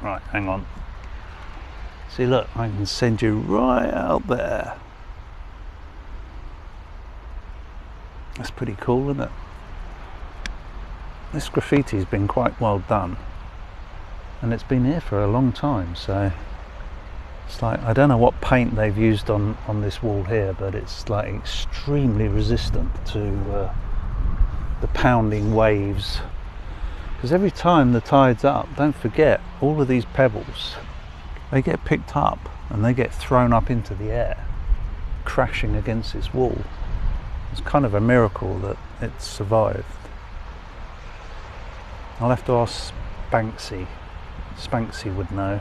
Right, hang on. See, look, I can send you right out there. That's pretty cool, isn't it? This graffiti's been quite well done, and it's been here for a long time, so it's like, I don't know what paint they've used on this wall here, but it's like extremely resistant to the pounding waves, because every time the tide's up, don't forget, all of these pebbles, they get picked up and they get thrown up into the air, crashing against this wall. It's kind of a miracle that it's survived. I'll have to ask Spanksy. Spanksy would know.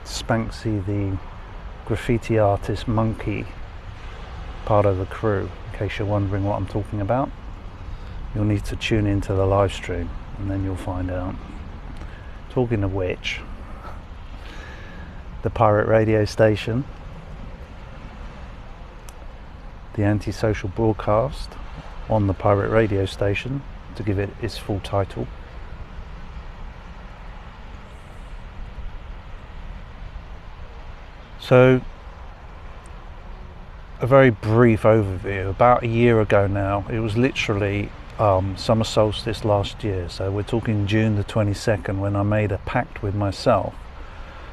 Spanksy, the graffiti artist monkey, part of the crew. In case you're wondering what I'm talking about, you'll need to tune into the live stream and then you'll find out. Talking of which, the pirate radio station, the Antisocial broadcast on the pirate radio station, to give it its full title, so a very brief overview. About a year ago now, it was literally summer solstice last year, so we're talking June the 22nd, when I made a pact with myself.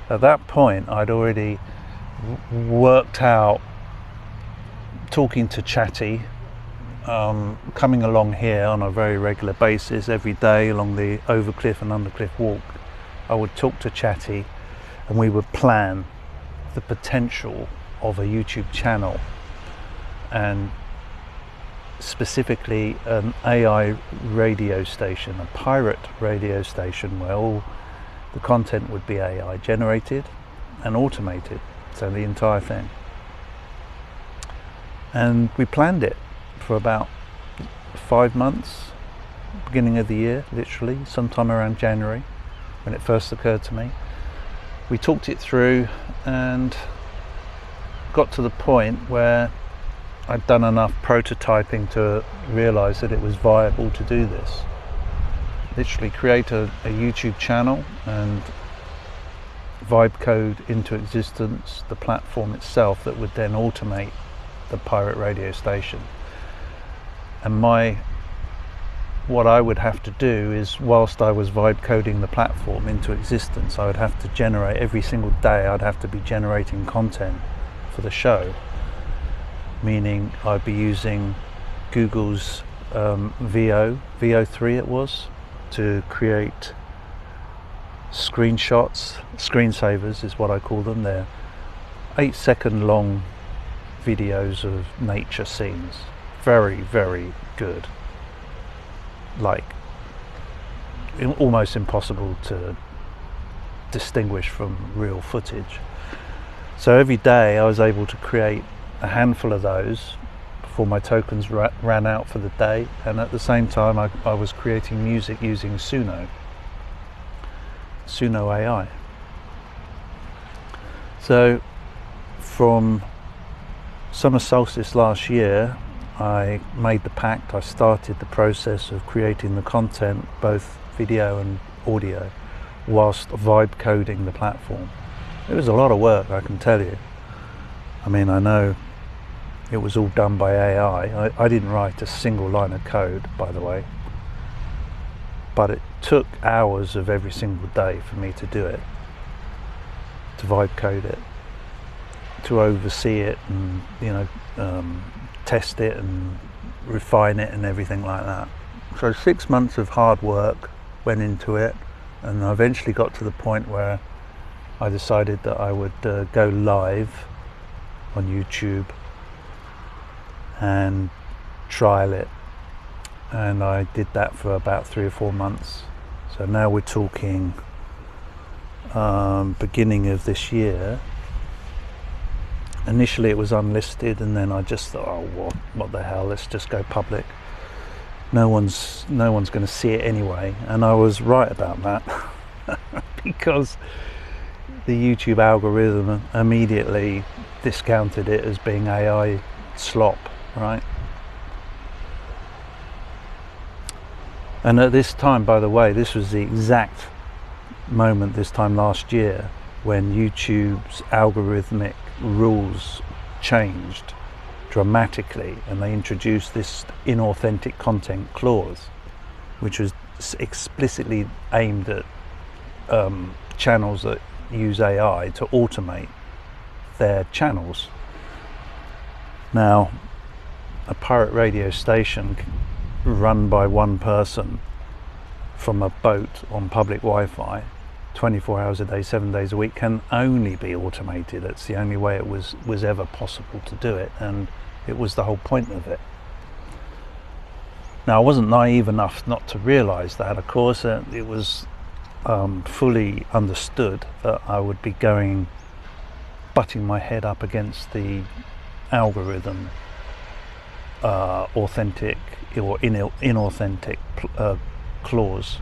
At that point I'd already worked out, talking to Chatty, coming along here on a very regular basis every day along the Overcliff and Undercliff walk. I would talk to Chatty and we would plan the potential of a YouTube channel, and specifically an AI radio station, a pirate radio station, where all the content would be AI generated and automated, so the entire thing. And we planned it for about 5 months, beginning of the year, literally sometime around January, when it first occurred to me. We talked it through and got to the point where I'd done enough prototyping to realise that it was viable to do this. Literally create a YouTube channel and vibe code into existence the platform itself that would then automate the pirate radio station. And what I would have to do is, whilst I was vibe coding the platform into existence, I would have to generate every single day, I'd have to be generating content for the show, meaning I'd be using Google's VO3 it was, to create screenshots, screensavers is what I call them. They're 8-second long videos of nature scenes. Very, very good. Like, almost impossible to distinguish from real footage. So every day I was able to create a handful of those before my tokens ran out for the day, and at the same time I was creating music using Suno AI. So from summer solstice last year, I made the pact. I started the process of creating the content, both video and audio, whilst vibe coding the platform. It was a lot of work, I can tell you. I mean, I know it was all done by AI. I didn't write a single line of code, by the way, but it took hours of every single day for me to do it, to vibe code it, to oversee it, and test it and refine it and everything like that. So 6 months of hard work went into it, and I eventually got to the point where I decided that I would go live on YouTube and trial it, and I did that for about 3 or 4 months. So now we're talking beginning of this year. Initially it was unlisted, and then I just thought, oh, what the hell, let's just go public. No one's going to see it anyway. And I was right about that because the YouTube algorithm immediately discounted it as being AI slop, right? And at this time, by the way, this was the exact moment this time last year when YouTube's algorithmic rules changed dramatically, and they introduced this inauthentic content clause, which was explicitly aimed at channels that use AI to automate their channels. Now, a pirate radio station run by one person from a boat on public Wi-Fi 24 hours a day, 7 days a week can only be automated. It's the only way it was ever possible to do it, and it was the whole point of it. Now, I wasn't naive enough not to realize that, of course. It was fully understood that I would be butting my head up against the algorithm authentic or inauthentic clause.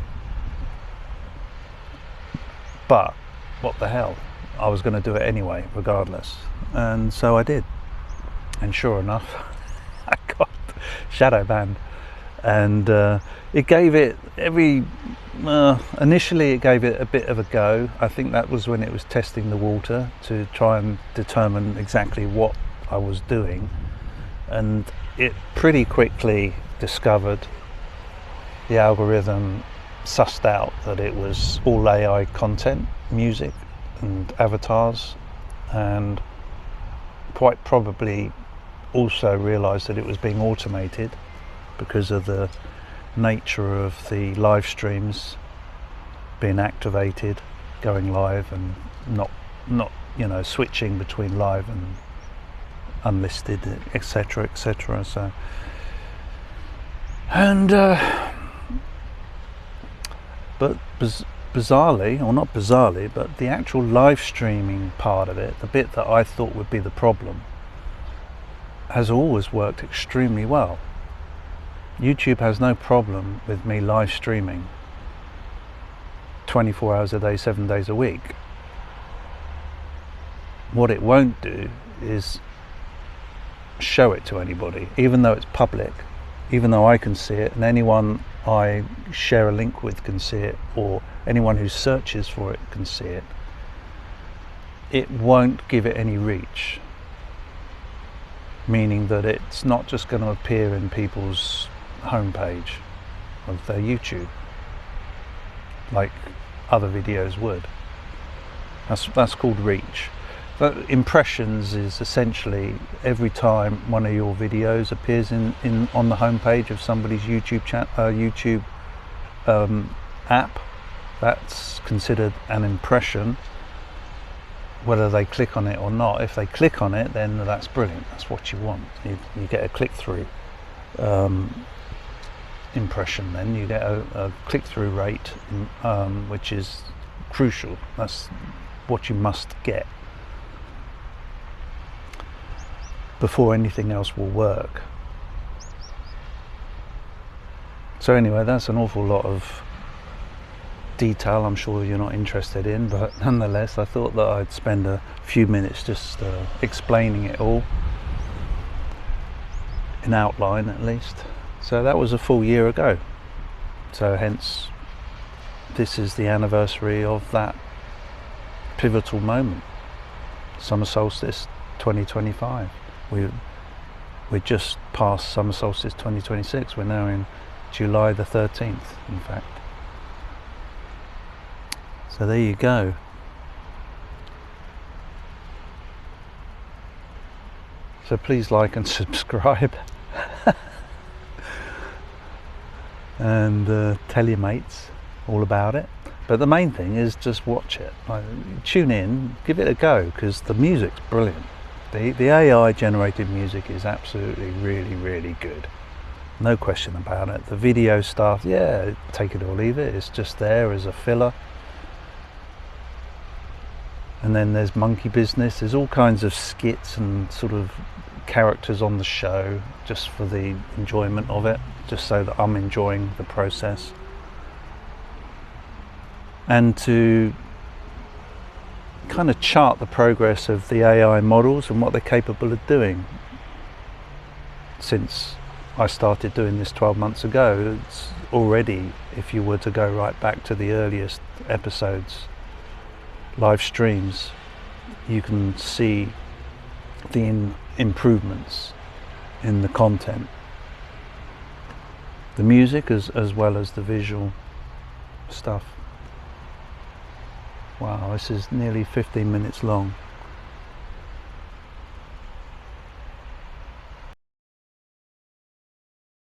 But what the hell, I was going to do it anyway regardless, and so I did, and sure enough I got shadow banned. And it gave it initially it gave it a bit of a go. I think that was when it was testing the water to try and determine exactly what I was doing, and it pretty quickly discovered, the algorithm sussed out that it was all AI content, music and avatars, and quite probably also realized that it was being automated because of the nature of the live streams being activated, going live, and not switching between live and unlisted, etc. So, and but bizarrely, or not bizarrely, but the actual live streaming part of it, the bit that I thought would be the problem, has always worked extremely well. YouTube has no problem with me live streaming 24 hours a day, 7 days a week. What it won't do is show it to anybody, even though it's public, even though I can see it, and anyone I share a link with can see it, or anyone who searches for it can see it. It won't give it any reach, meaning that it's not just going to appear in people's homepage of their YouTube like other videos would. That's called reach. But impressions is essentially every time one of your videos appears on the homepage of somebody's YouTube app, that's considered an impression, whether they click on it or not. If they click on it, then that's brilliant. That's what you want. You get a click-through impression. Then you get a click-through rate, which is crucial. That's what you must get before anything else will work. So anyway, that's an awful lot of detail I'm sure you're not interested in, but nonetheless I thought that I'd spend a few minutes just explaining it all in outline at least. So that was a full year ago, so hence this is the anniversary of that pivotal moment, summer solstice 2025. We're just past summer solstice 2026. We're now in July the 13th, in fact. So there you go. So please like and subscribe and tell your mates all about it. But the main thing is just watch it. Tune in, give it a go, because the music's brilliant. The AI generated music is absolutely really good. No question about it. The video stuff, yeah, take it or leave it. It's just there as a filler. And then there's monkey business. There's all kinds of skits and sort of characters on the show just for the enjoyment of it, just so that I'm enjoying the process. And to kind of chart the progress of the AI models and what they're capable of doing since I started doing this 12 months ago. It's already, if you were to go right back to the earliest episodes, live streams, you can see the improvements in the content, the music as well as the visual stuff. Wow, this is nearly 15 minutes long.